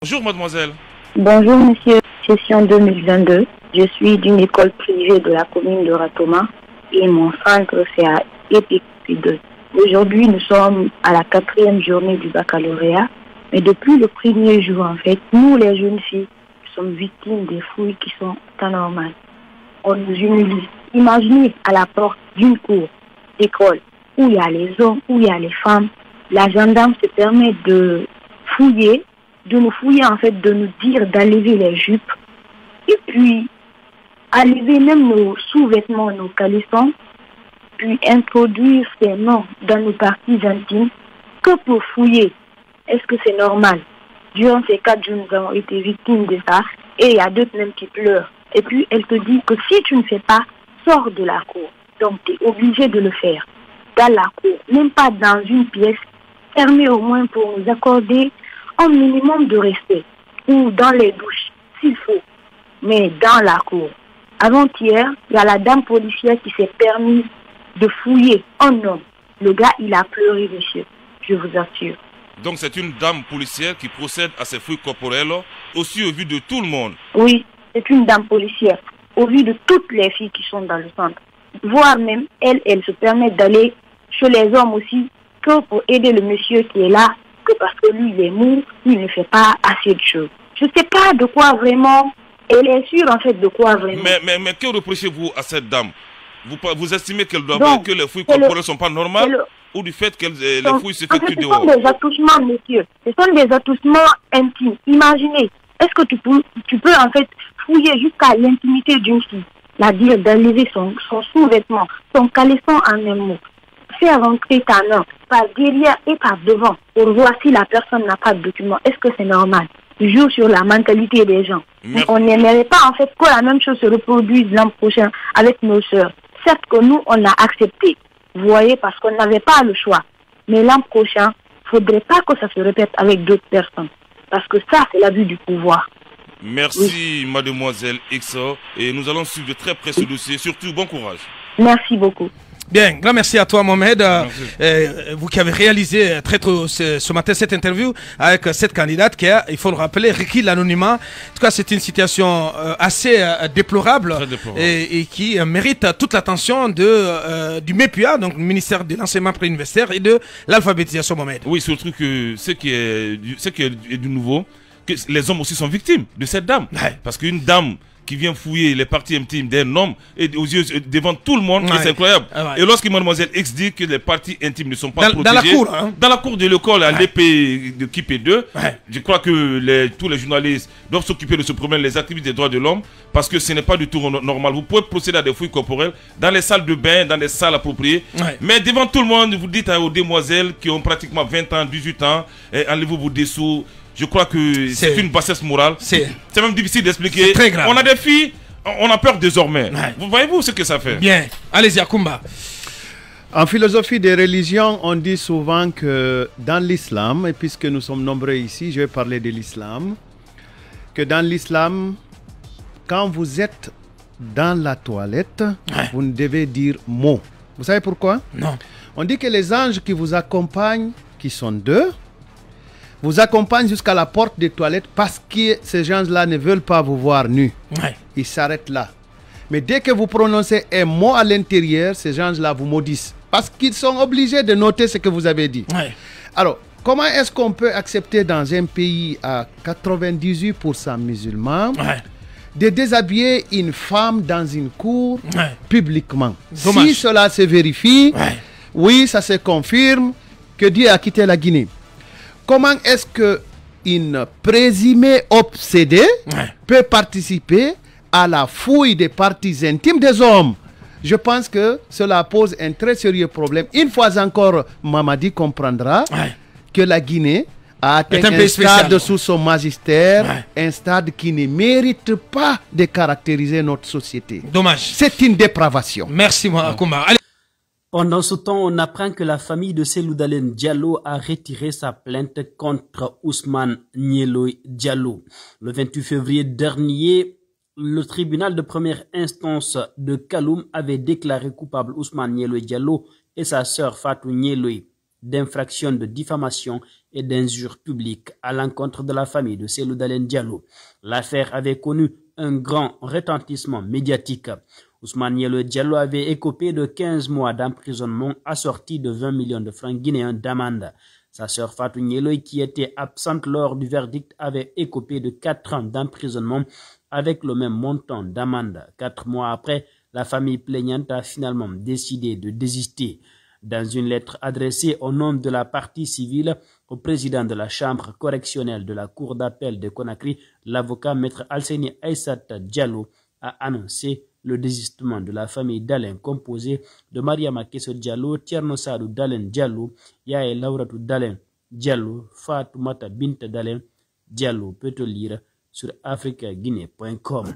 Bonjour mademoiselle. Bonjour monsieur, session 2022. Je suis d'une école privée de la commune de Ratoma et mon centre c'est à EPIC 2. Aujourd'hui nous sommes à la 4e journée du baccalauréat, mais depuis le premier jour en fait, nous les jeunes filles sommes victimes des fouilles qui sont anormales. On nous humilie. Imaginez à la porte d'une cour d'école où il y a les hommes, où il y a les femmes, la gendarme se permet de fouiller, de nous fouiller en fait, de nous dire d'enlever les jupes et puis enlever même nos sous-vêtements, nos caleçons, puis introduire ces noms dans nos parties intimes que pour fouiller. Est-ce que c'est normal? Durant ces 4 jours, nous avons été victimes de ça et il y a d'autres même qui pleurent. Et puis elle te dit que si tu ne fais pas, sors de la cour. Donc tu es obligé de le faire dans la cour, même pas dans une pièce fermée au moins pour nous accorder un minimum de respect, ou dans les douches, s'il faut, mais dans la cour. Avant-hier, il y a la dame policière qui s'est permise de fouiller un homme. Le gars, il a pleuré, monsieur, je vous assure. Donc c'est une dame policière qui procède à ces fouilles corporelles, aussi au vu de tout le monde. Oui, c'est une dame policière, au vu de toutes les filles qui sont dans le centre. Voire même, elle se permet d'aller chez les hommes aussi, que pour aider le monsieur qui est là, que parce que lui, il est mou, il ne fait pas assez de choses. Je ne sais pas de quoi vraiment, elle est sûre en fait de quoi vraiment. Mais que reprochez-vous à cette dame? Vous estimez qu'elle doit que les fouilles corporelles ne sont pas normales ou du fait que les fouilles s'effectuent dehors? Ce sont des attouchements, monsieur. Ce sont des attouchements intimes. Imaginez, est-ce que tu peux en fait fouiller jusqu'à l'intimité d'une fille, c'est-à-dire d'enlever son sous-vêtement, son caleçon en un mot, faire rentrer ta main par derrière et par devant pour voir si la personne n'a pas de document. Est-ce que c'est normal? Joue sur la mentalité des gens. On n'aimerait pas en fait que la même chose se reproduise l'an prochain avec nos sœurs. Certes que nous, on a accepté, vous voyez, parce qu'on n'avait pas le choix. Mais l'an prochain, il ne faudrait pas que ça se répète avec d'autres personnes. Parce que ça, c'est l'abus du pouvoir. Merci, mademoiselle Xo. Et nous allons suivre de très près ce dossier. Surtout, bon courage. Merci beaucoup. Bien, grand merci à toi Mohamed, vous qui avez réalisé très tôt ce matin cette interview avec cette candidate qui a, il faut le rappeler, requis l'anonymat. En tout cas, c'est une situation assez déplorable, et qui mérite toute l'attention du MEPUA, donc le ministère de l'enseignement préuniversitaire et de l'alphabétisation, Mohamed. Oui, surtout que ce qui est du nouveau, que les hommes aussi sont victimes de cette dame. Ouais. Parce qu'une dame qui vient fouiller les parties intimes d'un homme et aux yeux devant tout le monde, c'est incroyable. Et lorsque mademoiselle X dit que les parties intimes ne sont pas protégées, dans la cour de l'école à l'épée de Kipé 2, je crois que tous les journalistes doivent s'occuper de ce problème, les activistes des droits de l'homme, parce que ce n'est pas du tout normal. Vous pouvez procéder à des fouilles corporelles dans les salles de bain, dans les salles appropriées, mais devant tout le monde, vous dites aux demoiselles qui ont pratiquement 20 ans, 18 ans, enlevez vos dessous. Je crois que c'est une bassesse morale. C'est même difficile d'expliquer. Très grave. On a des filles, on a peur désormais. Vous voyez-vous ce que ça fait? Bien. Allez-y, Akumba. En philosophie des religions, on dit souvent que dans l'islam, et puisque nous sommes nombreux ici, je vais parler de l'islam, que dans l'islam, quand vous êtes dans la toilette, vous ne devez dire mot. Vous savez pourquoi? Non. On dit que les anges qui vous accompagnent, qui sont 2, vous accompagnent jusqu'à la porte des toilettes parce que ces gens-là ne veulent pas vous voir nus. Ils s'arrêtent là. Mais dès que vous prononcez un mot à l'intérieur, ces gens-là vous maudissent. Parce qu'ils sont obligés de noter ce que vous avez dit. Alors, comment est-ce qu'on peut accepter dans un pays à 98% musulmans de déshabiller une femme dans une cour publiquement? Si cela se vérifie, oui, ça se confirme que Dieu a quitté la Guinée. Comment est-ce qu'une présumée obsédée peut participer à la fouille des parties intimes des hommes? Je pense que cela pose un très sérieux problème. Une fois encore, Mamadi comprendra que la Guinée a atteint un stade sous son magistère, un stade qui ne mérite pas de caractériser notre société. Dommage. C'est une dépravation. Merci, Akumba. Pendant ce temps, on apprend que la famille de Seloudalen Diallo a retiré sa plainte contre Ousmane Nieloy Diallo. Le 28 février dernier, le tribunal de première instance de Kaloum avait déclaré coupable Ousmane Nieloy Diallo et sa sœur Fatou Nieloy. d'infraction de diffamation et d'injure publique à l'encontre de la famille de Cellou Dalein Diallo. L'affaire avait connu un grand retentissement médiatique. Ousmane Nielo Diallo avait écopé de 15 mois d'emprisonnement assorti de 20 millions de francs guinéens d'amende. Sa sœur Fatou Nielo, qui était absente lors du verdict, avait écopé de 4 ans d'emprisonnement avec le même montant d'amende. 4 mois après, la famille plaignante a finalement décidé de désister. Dans une lettre adressée au nom de la partie civile au président de la chambre correctionnelle de la cour d'appel de Conakry, l'avocat maître Alseni Aïssata Diallo a annoncé le désistement de la famille Dalein composée de Mariama Kesso Diallo, Tierno Sadou Dalein Diallo, Yae Lauratou Dalein Diallo, Fatoumata Binta Dalein Diallo. Peut-on lire sur africaguinée.com.